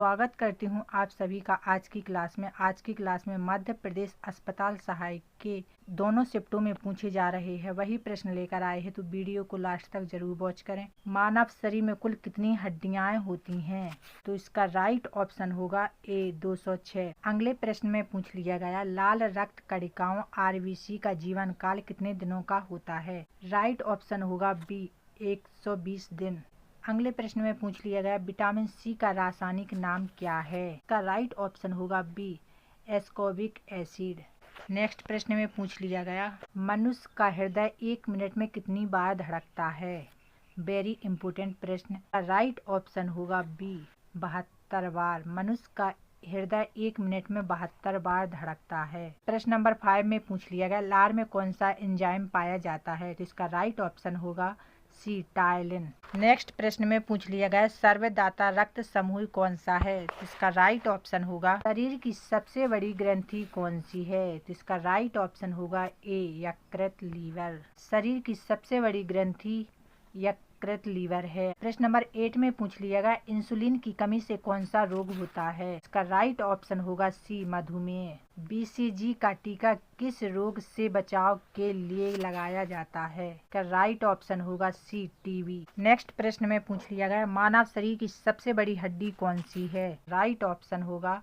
स्वागत करती हूँ आप सभी का आज की क्लास में। आज की क्लास में मध्य प्रदेश अस्पताल सहायक के दोनों शिफ्टों में पूछे जा रहे हैं वही प्रश्न लेकर आए हैं, तो वीडियो को लास्ट तक जरूर वॉच करें। मानव शरीर में कुल कितनी हड्डियां होती हैं? तो इसका राइट ऑप्शन होगा ए 206। अगले प्रश्न में पूछ लिया गया लाल रक्त कणिकाओं आरबीसी का जीवन काल कितने दिनों का होता है? राइट ऑप्शन होगा बी 120 दिन। अगले प्रश्न में पूछ लिया गया विटामिन सी का रासायनिक नाम क्या है? इसका राइट ऑप्शन होगा बी एस्कॉर्बिक एसिड। नेक्स्ट प्रश्न में पूछ लिया गया मनुष्य का हृदय 1 मिनट में कितनी बार धड़कता है? वेरी इंपोर्टेंट प्रश्न। राइट ऑप्शन होगा बी 72 बार। मनुष्य का हृदय 1 मिनट में 72 बार धड़कता है। प्रश्न नंबर 5 में पूछ लिया गया लार में कौन सा एंजाइम पाया जाता है? तो इसका राइट ऑप्शन होगा सी टायलिन। नेक्स्ट प्रश्न में पूछ लिया गया सर्वदाता रक्त समूह कौन सा है? इसका राइट ऑप्शन होगा शरीर की सबसे बड़ी ग्रंथि कौन सी है? तो इसका राइट ऑप्शन होगा ए यकृत लीवर। शरीर की सबसे बड़ी ग्रंथि यकृत लीवर है। प्रश्न नंबर 8 में पूछ लिया गया इंसुलिन की कमी से कौन सा रोग होता है? इसका राइट ऑप्शन होगा सी मधुमेह। बीसीजी का टीका किस रोग से बचाव के लिए लगाया जाता है? इसका राइट ऑप्शन होगा सी टीबी। नेक्स्ट प्रश्न में पूछ लिया गया मानव शरीर की सबसे बड़ी हड्डी कौन सी है? राइट ऑप्शन होगा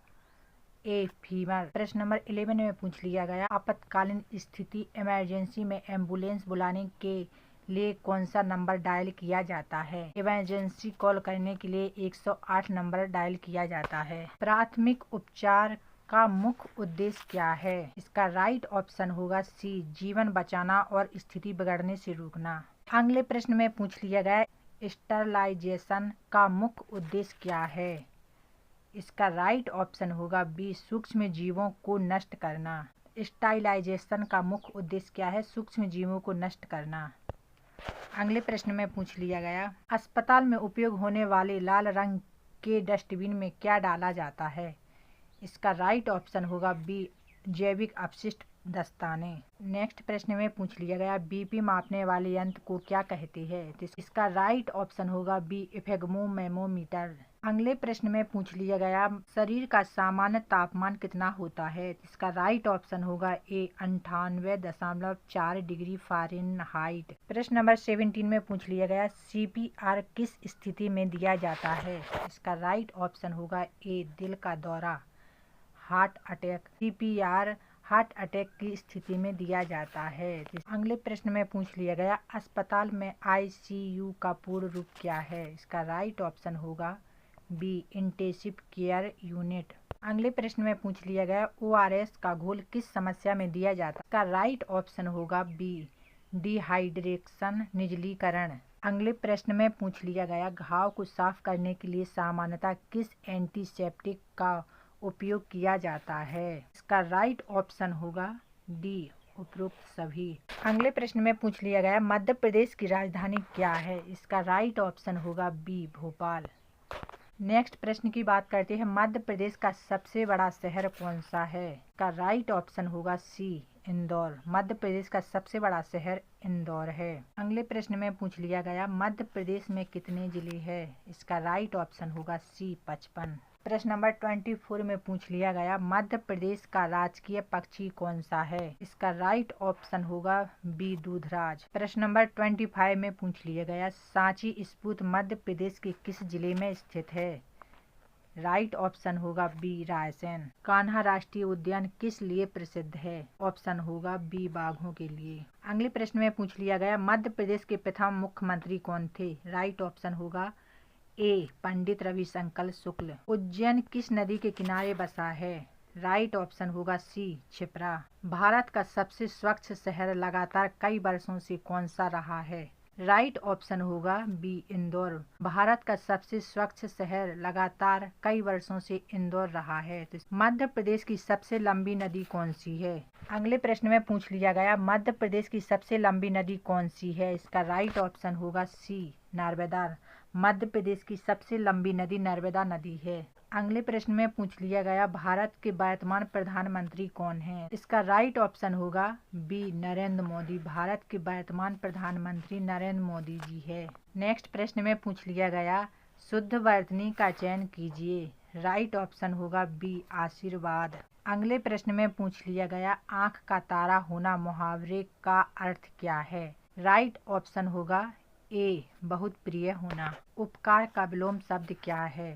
ए फीमर। प्रश्न नंबर 11 में पूछ लिया गया आपातकालीन स्थिति इमरजेंसी में एम्बुलेंस बुलाने के लिए कौन सा नंबर डायल किया जाता है? इमरजेंसी कॉल करने के लिए 108 नंबर डायल किया जाता है। प्राथमिक उपचार का मुख्य उद्देश्य क्या है? इसका राइट ऑप्शन होगा सी जीवन बचाना और स्थिति बिगड़ने से रोकना। अगले प्रश्न में पूछ लिया गया स्टरलाइजेशन का मुख्य उद्देश्य क्या है? इसका राइट ऑप्शन होगा बी सूक्ष्म जीवों को नष्ट करना। स्टरलाइजेशन का मुख्य उद्देश्य क्या है? सूक्ष्म जीवों को नष्ट करना। अगले प्रश्न में पूछ लिया गया अस्पताल में उपयोग होने वाले लाल रंग के डस्टबिन में क्या डाला जाता है? इसका राइट ऑप्शन होगा बी जैविक अपशिष्ट दस्ताने। नेक्स्ट प्रश्न में पूछ लिया गया बीपी मापने वाले यंत्र को क्या कहते हैं? तो इसका राइट ऑप्शन होगा बी इफेगमोमेमोमीटर। अगले प्रश्न में पूछ लिया गया शरीर का सामान्य तापमान कितना होता है? इसका राइट ऑप्शन होगा ए 98.4 डिग्री फ़ारेनहाइट। प्रश्न नंबर 17 में पूछ लिया गया सीपीआर किस स्थिति में दिया जाता है? इसका राइट ऑप्शन होगा ए दिल का दौरा heart attack. CPR heart attack की स्थिति में दिया जाता है। अगले प्रश्न में पूछ लिया गया अस्पताल में आईसीयू का पूर्ण रूप क्या है? इसका राइट ऑप्शन होगा बी इंटेंसिव केयर यूनिट। अगले प्रश्न में पूछ लिया गया ओआरएस का घोल किस समस्या में दिया जाता है? इसका राइट ऑप्शन होगा बी डिहाइड्रेशन निर्जलीकरण। अगले प्रश्न में पूछ लिया गया घाव को साफ करने के लिए सामान्यतः किस एंटीसेप्टिक का उपयोग किया जाता है? इसका राइट ऑप्शन होगा डी उपरोक्त सभी। अगले प्रश्न में पूछ लिया गया मध्य प्रदेश की राजधानी क्या है? इसका राइट ऑप्शन होगा बी भोपाल। नेक्स्ट प्रश्न की बात करते हैं मध्य प्रदेश का सबसे बड़ा शहर कौन सा है? इसका राइट ऑप्शन होगा सी इंदौर। मध्य प्रदेश का सबसे बड़ा शहर इंदौर है। अगले प्रश्न में पूछ लिया गया मध्य प्रदेश में कितने जिले हैं? इसका राइट ऑप्शन होगा सी 55। प्रश्न नंबर 24 में पूछ लिया गया मध्य प्रदेश का राजकीय पक्षी कौन सा है? इसका राइट ऑप्शन होगा बी दूधराज। प्रश्न नंबर 25 में पूछ लिया गया सांची स्फूर्त मध्य प्रदेश के किस जिले में स्थित है? राइट ऑप्शन होगा बी रायसेन। कान्हा राष्ट्रीय उद्यान किस लिए प्रसिद्ध है? ऑप्शन होगा बी बाघों के लिए। अगले प्रश्न में पूछ लिया गया मध्य प्रदेश के प्रथम मुख्यमंत्री कौन थे? राइट ऑप्शन होगा ए पंडित रविशंकर शुक्ल। उज्जैन किस नदी के किनारे बसा है? राइट ऑप्शन होगा सी क्षिप्रा। भारत का सबसे स्वच्छ शहर लगातार कई वर्षों से कौन सा रहा है? राइट ऑप्शन होगा बी इंदौर। भारत का सबसे स्वच्छ शहर लगातार कई वर्षों से इंदौर रहा है। तो मध्य प्रदेश की सबसे लंबी नदी कौन सी है? अगले प्रश्न में पूछ लिया गया मध्य प्रदेश की सबसे लंबी नदी कौन सी है? इसका राइट ऑप्शन होगा सी नर्मदा। मध्य प्रदेश की सबसे लंबी नदी नर्मदा नदी है। अगले प्रश्न में पूछ लिया गया भारत के वर्तमान प्रधानमंत्री कौन है? इसका राइट ऑप्शन होगा बी नरेंद्र मोदी। भारत के वर्तमान प्रधानमंत्री नरेंद्र मोदी जी है। नेक्स्ट प्रश्न में पूछ लिया गया शुद्ध वर्तनी का चयन कीजिए। राइट ऑप्शन होगा बी आशीर्वाद। अगले प्रश्न में पूछ लिया गया आंख का तारा होना मुहावरे का अर्थ क्या है। राइट ऑप्शन होगा ए बहुत प्रिय होना। उपकार का विलोम शब्द क्या है।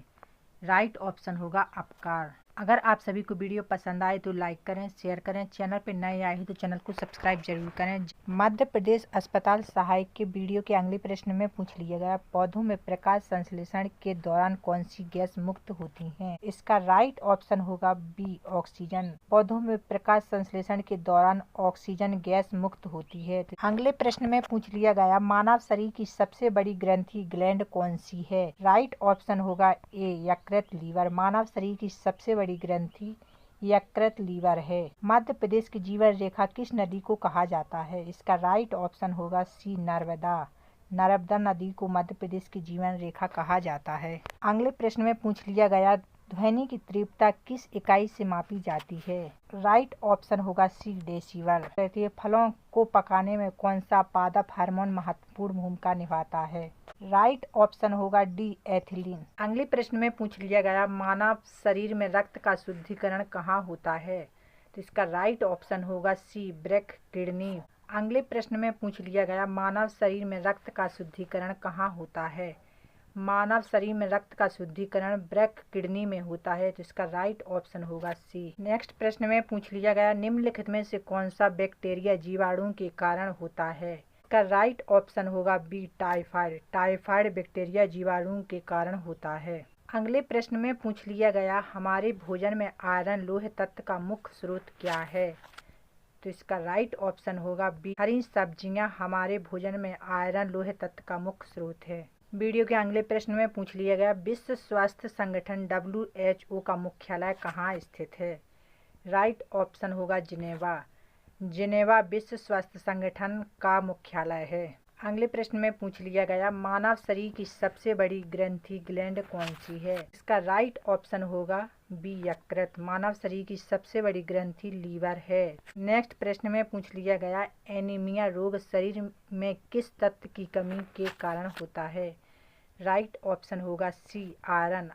राइट ऑप्शन होगा अपकार। अगर आप सभी को वीडियो पसंद आए तो लाइक करें, शेयर करें। चैनल पर नए आए हैं तो चैनल को सब्सक्राइब जरूर करें। मध्य प्रदेश अस्पताल सहायक के वीडियो के अगले प्रश्न में पूछ लिया गया पौधों में प्रकाश संश्लेषण के दौरान कौन सी गैस मुक्त होती है। इसका राइट ऑप्शन होगा बी ऑक्सीजन। पौधों में प्रकाश संश्लेषण के दौरान ऑक्सीजन गैस मुक्त होती है। अगले प्रश्न में पूछ लिया गया मानव शरीर की सबसे बड़ी ग्रंथि ग्लैंड कौन सी है। राइट ऑप्शन होगा ए यकृत लीवर। मानव शरीर की सबसे बड़ी ग्रंथि यकृत लीवर है। मध्य प्रदेश की जीवन रेखा किस नदी को कहा जाता है। इसका राइट ऑप्शन होगा सी नर्मदा। नर्मदा नदी को मध्य प्रदेश की जीवन रेखा कहा जाता है। अगले प्रश्न में पूछ लिया गया ध्वनि की तीव्रता किस इकाई से मापी जाती है। राइट ऑप्शन होगा सी डेसिबल। फलों को पकाने में कौन सा पादप हार्मोन महत्वपूर्ण भूमिका निभाता है। राइट ऑप्शन होगा डी एथिलीन। अगले प्रश्न में पूछ लिया गया मानव शरीर में रक्त का शुद्धिकरण कहाँ होता है। तो इसका राइट ऑप्शन होगा सी ब्रेक किडनी। अगले प्रश्न में पूछ लिया गया मानव शरीर में रक्त का शुद्धिकरण कहाँ होता है। मानव शरीर में रक्त का शुद्धिकरण ब्रेक किडनी में होता है। तो इसका राइट ऑप्शन होगा सी। नेक्स्ट प्रश्न में पूछ लिया गया निम्नलिखित में से कौन सा बैक्टीरिया जीवाणु के कारण होता है। इसका राइट ऑप्शन होगा बी टाइफाइड। टाइफाइड बैक्टीरिया जीवाणु के कारण होता है। अगले प्रश्न में पूछ लिया गया हमारे भोजन में आयरन लोह तत्व का मुख्य स्रोत क्या है। तो इसका राइट ऑप्शन होगा बी हरी सब्जियां हमारे भोजन में आयरन लोह तत्व का मुख्य स्रोत है। वीडियो के अगले प्रश्न में पूछ लिया गया विश्व स्वास्थ्य संगठन WHO का मुख्यालय कहाँ स्थित है। राइट ऑप्शन होगा जिनेवा। जिनेवा विश्व स्वास्थ्य संगठन का मुख्यालय है। अगले प्रश्न में पूछ लिया गया मानव शरीर की सबसे बड़ी ग्रंथि ग्लैंड कौन सी है। इसका राइट ऑप्शन होगा बी यकृत। मानव शरीर की सबसे बड़ी ग्रंथि लीवर है। नेक्स्ट प्रश्न में पूछ लिया गया एनीमिया रोग शरीर में किस तत्व की कमी के कारण होता है। राइट ऑप्शन होगा सी आयरन।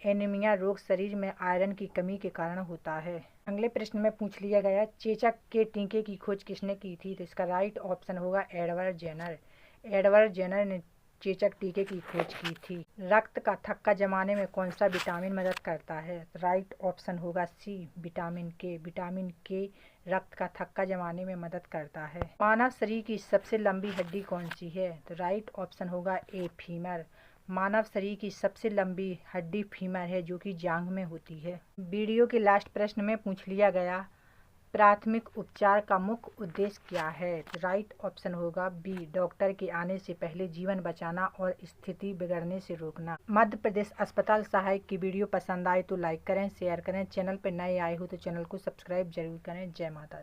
एनीमिया रोग शरीर में आयरन की कमी के कारण होता है। अगले प्रश्न में पूछ लिया गया चेचक के टीके की खोज किसने की थी। तो इसका राइट ऑप्शन होगा एडवर्ड जेनर। एडवर्ड जेनर ने चेचक टीके की खोज की थी। रक्त का थक्का जमाने में कौन सा विटामिन मदद करता है। राइट ऑप्शन होगा सी विटामिन के। विटामिन के रक्त का थक्का जमाने में मदद करता है। मानव शरीर की सबसे लंबी हड्डी कौन सी है। तो राइट ऑप्शन होगा ए फीमर। मानव शरीर की सबसे लंबी हड्डी फीमर है जो कि जांघ में होती है। वीडियो के लास्ट प्रश्न में पूछ लिया गया प्राथमिक उपचार का मुख्य उद्देश्य क्या है। राइट ऑप्शन होगा बी डॉक्टर के आने से पहले जीवन बचाना और स्थिति बिगड़ने से रोकना। मध्य प्रदेश अस्पताल सहायक की वीडियो पसंद आए तो लाइक करें, शेयर करें। चैनल पर नए आए हो तो चैनल को सब्सक्राइब जरूर करें। जय माता दी।